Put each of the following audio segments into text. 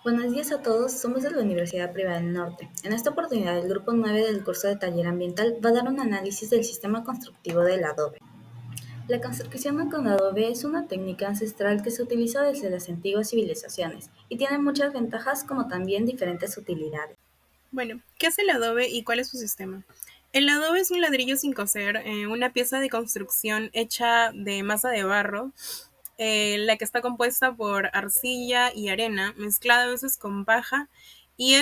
Buenos días a todos, somos de la Universidad Privada del Norte. En esta oportunidad, el grupo 9 del curso de Taller Ambiental va a dar un análisis del sistema constructivo del adobe. La construcción con adobe es una técnica ancestral que se utiliza desde las antiguas civilizaciones y tiene muchas ventajas como también diferentes utilidades. Bueno, ¿qué es el adobe y cuál es su sistema? El adobe es un ladrillo sin coser, una pieza de construcción hecha de masa de barro, la que está compuesta por arcilla y arena, mezclada a veces con paja, y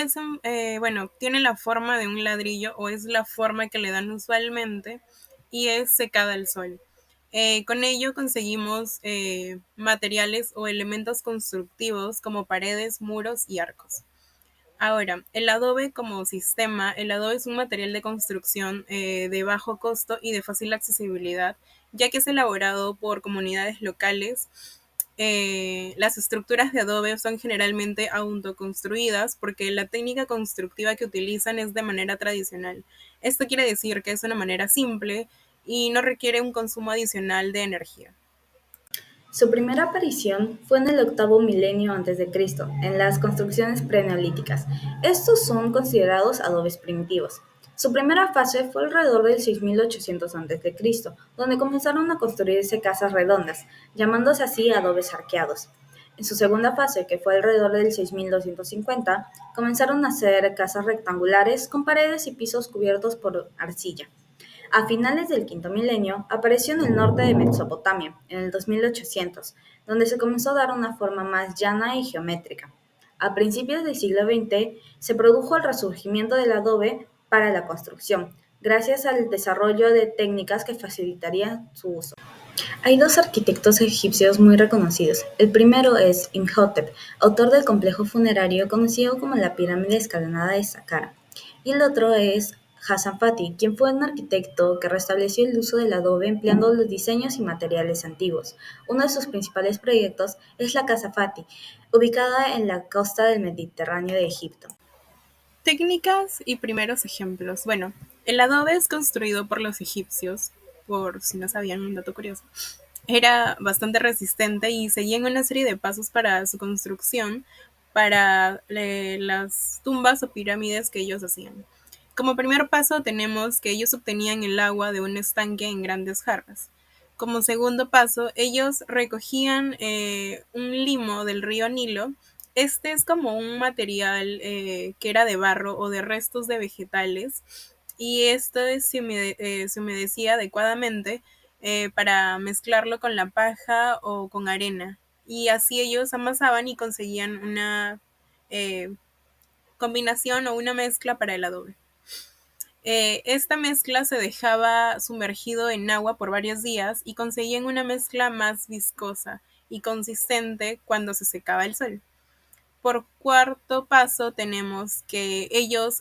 bueno, tiene la forma de un ladrillo o es la forma que le dan usualmente y es secada al sol. Con ello conseguimos materiales o elementos constructivos como paredes, muros y arcos. Ahora, el adobe como sistema, el adobe es un material de construcción de bajo costo y de fácil accesibilidad, ya que es elaborado por comunidades locales. Las estructuras de adobe son generalmente autoconstruidas porque la técnica constructiva que utilizan es de manera tradicional. Esto quiere decir que es una manera simple y no requiere un consumo adicional de energía. Su primera aparición fue en el octavo milenio antes de Cristo, en las construcciones preneolíticas. Estos son considerados adobes primitivos. Su primera fase fue alrededor del 6800 a.C., donde comenzaron a construirse casas redondas, llamándose así adobes arqueados. En su segunda fase, que fue alrededor del 6250, comenzaron a hacer casas rectangulares con paredes y pisos cubiertos por arcilla. A finales del quinto milenio, apareció en el norte de Mesopotamia, en el 2800, donde se comenzó a dar una forma más llana y geométrica. A principios del siglo XX se produjo el resurgimiento del adobe para la construcción, gracias al desarrollo de técnicas que facilitarían su uso. Hay dos arquitectos egipcios muy reconocidos. El primero es Imhotep, autor del complejo funerario conocido como la pirámide escalonada de Saqqara. Y el otro es Hassan Fati, quien fue un arquitecto que restableció el uso del adobe empleando los diseños y materiales antiguos. Uno de sus principales proyectos es la Casa Fati, ubicada en la costa del Mediterráneo de Egipto. Técnicas y primeros ejemplos. Bueno, el adobe es construido por los egipcios, por si no sabían un dato curioso. Era bastante resistente y seguían una serie de pasos para su construcción, para las tumbas o pirámides que ellos hacían. Como primer paso tenemos que ellos obtenían el agua de un estanque en grandes jarras. Como segundo paso, ellos recogían un limo del río Nilo. Este es como un material que era de barro o de restos de vegetales y esto se humedecía adecuadamente para mezclarlo con la paja o con arena. Y así ellos amasaban y conseguían una eh, combinación o una mezcla para el adobe. Esta mezcla se dejaba sumergido en agua por varios días y conseguían una mezcla más viscosa y consistente cuando se secaba el sol. Por cuarto paso tenemos que ellos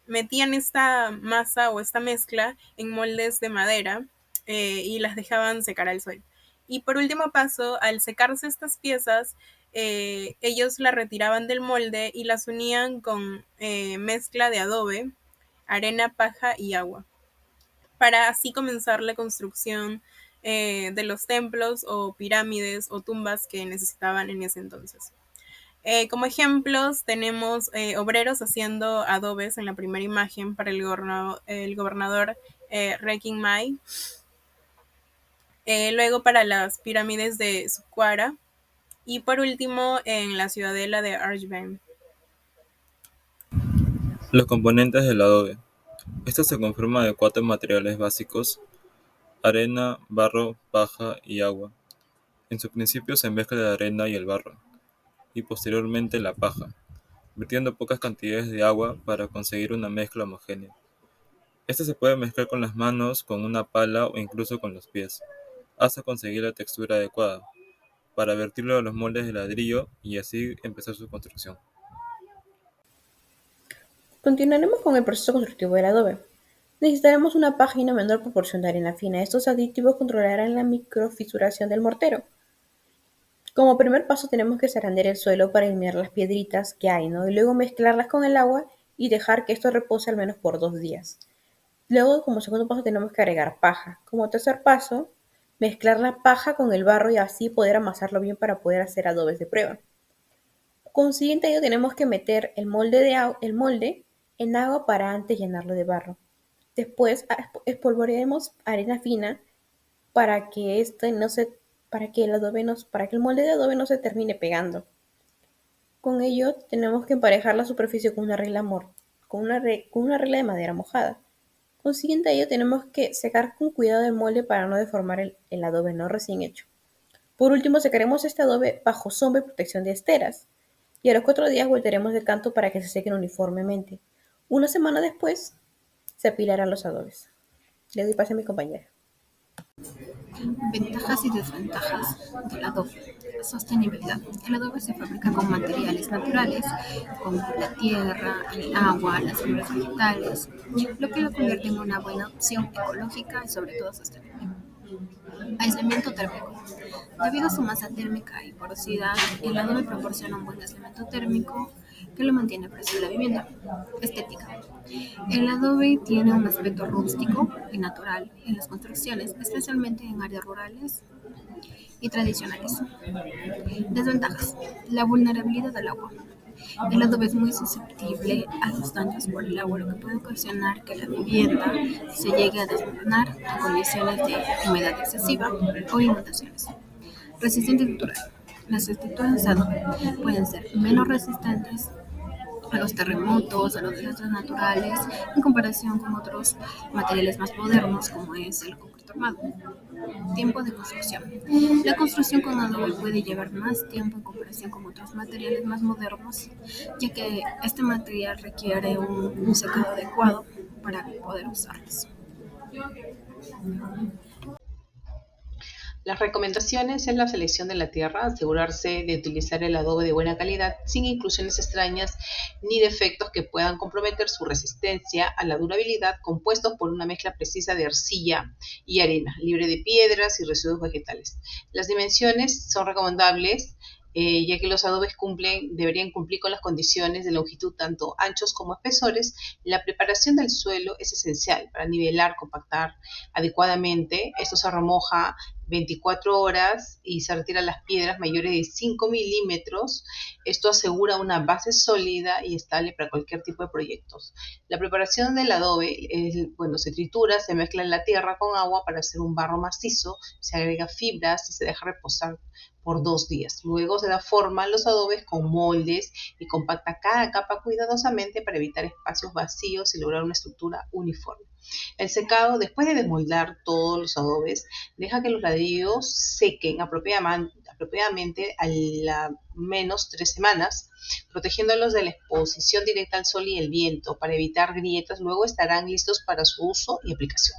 metían esta masa o esta mezcla en moldes de madera y las dejaban secar al sol. Y por último paso, al secarse estas piezas, ellos las retiraban del molde y las unían con mezcla de adobe, arena, paja y agua, para así comenzar la construcción de los templos o pirámides o tumbas que necesitaban en ese entonces. Como ejemplos, tenemos obreros haciendo adobes en la primera imagen para el gobernador Rekin Mai. Luego para las pirámides de Saqqara. Y por último, en la ciudadela de Arjben. Los componentes del adobe. Esto se conforma de cuatro materiales básicos: arena, barro, paja y agua. En su principio se mezcla la arena y el barro, y posteriormente la paja, vertiendo pocas cantidades de agua para conseguir una mezcla homogénea. Esta se puede mezclar con las manos, con una pala o incluso con los pies, hasta conseguir la textura adecuada, para vertirlo a los moldes de ladrillo y así empezar su construcción. Continuaremos con el proceso constructivo del adobe. Necesitaremos una paja y una menor proporción de arena fina. Estos aditivos controlarán la microfisuración del mortero. Como primer paso tenemos que zarandear el suelo para eliminar las piedritas que hay, ¿no? Y luego mezclarlas con el agua y dejar que esto repose al menos por 2 días. Luego, como segundo paso, tenemos que agregar paja. Como tercer paso, mezclar la paja con el barro y así poder amasarlo bien para poder hacer adobes de prueba. Consiguiente a ello tenemos que meter el molde en agua para antes llenarlo de barro. Después espolvorearemos arena fina para que para que el molde de adobe no se termine pegando. Con ello tenemos que emparejar la superficie con una con una regla de madera mojada. Consiguiente a ello tenemos que secar con cuidado el molde para no deformar el adobe no recién hecho. Por último, secaremos este adobe bajo sombra y protección de esteras. Y a los 4 días voltearemos de canto para que se sequen uniformemente. Una semana después se apilarán los adobes. Le doy pase a mi compañera. Ventajas y desventajas del adobe. Sostenibilidad. El adobe se fabrica con materiales naturales, como la tierra, el agua, las fibras vegetales, lo que lo convierte en una buena opción ecológica y sobre todo sostenible. Aislamiento térmico. Debido a su masa térmica y porosidad, el adobe proporciona un buen aislamiento térmico que lo mantiene fresco en la vivienda. Estética. El adobe tiene un aspecto rústico y natural en las construcciones, especialmente en áreas rurales y tradicionales. Desventajas. La vulnerabilidad al agua. El adobe es muy susceptible a los daños por el agua, lo que puede ocasionar que la vivienda se llegue a desmoronar en condiciones de humedad excesiva o inundaciones. Resistencia estructural. Las estructuras de adobe pueden ser menos resistentes a los terremotos, a los desastres naturales, en comparación con otros materiales más modernos como es el concreto armado. Tiempo de construcción. La construcción con adobe puede llevar más tiempo en comparación con otros materiales más modernos, ya que este material requiere un secado adecuado para poder usarlos. Las recomendaciones en la selección de la tierra: asegurarse de utilizar el adobe de buena calidad, sin inclusiones extrañas ni defectos que puedan comprometer su resistencia a la durabilidad, compuestos por una mezcla precisa de arcilla y arena, libre de piedras y residuos vegetales. Las dimensiones son recomendables, ya que los adobes deberían cumplir con las condiciones de longitud tanto anchos como espesores. La preparación del suelo es esencial para nivelar, compactar adecuadamente. Esto se remoja 24 horas y se retiran las piedras mayores de 5 milímetros. Esto asegura una base sólida y estable para cualquier tipo de proyectos. La preparación del adobe se tritura, se mezcla en la tierra con agua para hacer un barro macizo, se agrega fibras y se deja reposar por 2 días. Luego se da forma a los adobes con moldes y compacta cada capa cuidadosamente para evitar espacios vacíos y lograr una estructura uniforme. El secado: después de desmoldar todos los adobes, deja que los ladrillos sequen apropiadamente a la menos 3 semanas, protegiéndolos de la exposición directa al sol y el viento para evitar grietas. Luego estarán listos para su uso y aplicación.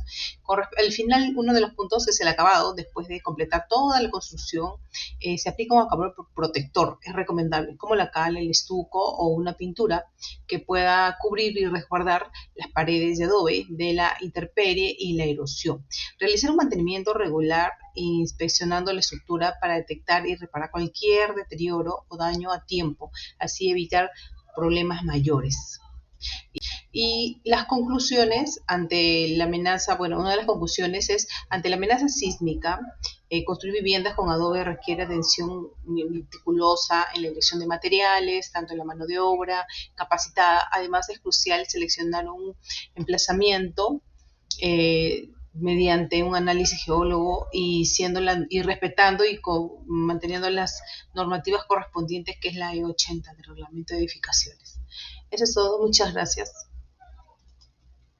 Al final, uno de los puntos es el acabado. Después de completar toda la construcción, se aplica un acabado protector. Es recomendable, como la cal, el estuco o una pintura que pueda cubrir y resguardar las paredes de adobe de la intemperie y la erosión. Realizar un mantenimiento regular inspeccionando la estructura para detectar y reparar cualquier deterioro o daño a tiempo, así evitar problemas mayores. Y las conclusiones ante la amenaza, una de las conclusiones es: ante la amenaza sísmica, construir viviendas con adobe requiere atención meticulosa en la elección de materiales, tanto en la mano de obra capacitada. Además, es crucial seleccionar un emplazamiento mediante un análisis geólogo y respetando y manteniendo las normativas correspondientes, que es la E80 del Reglamento de Edificaciones. Eso es todo. Muchas gracias.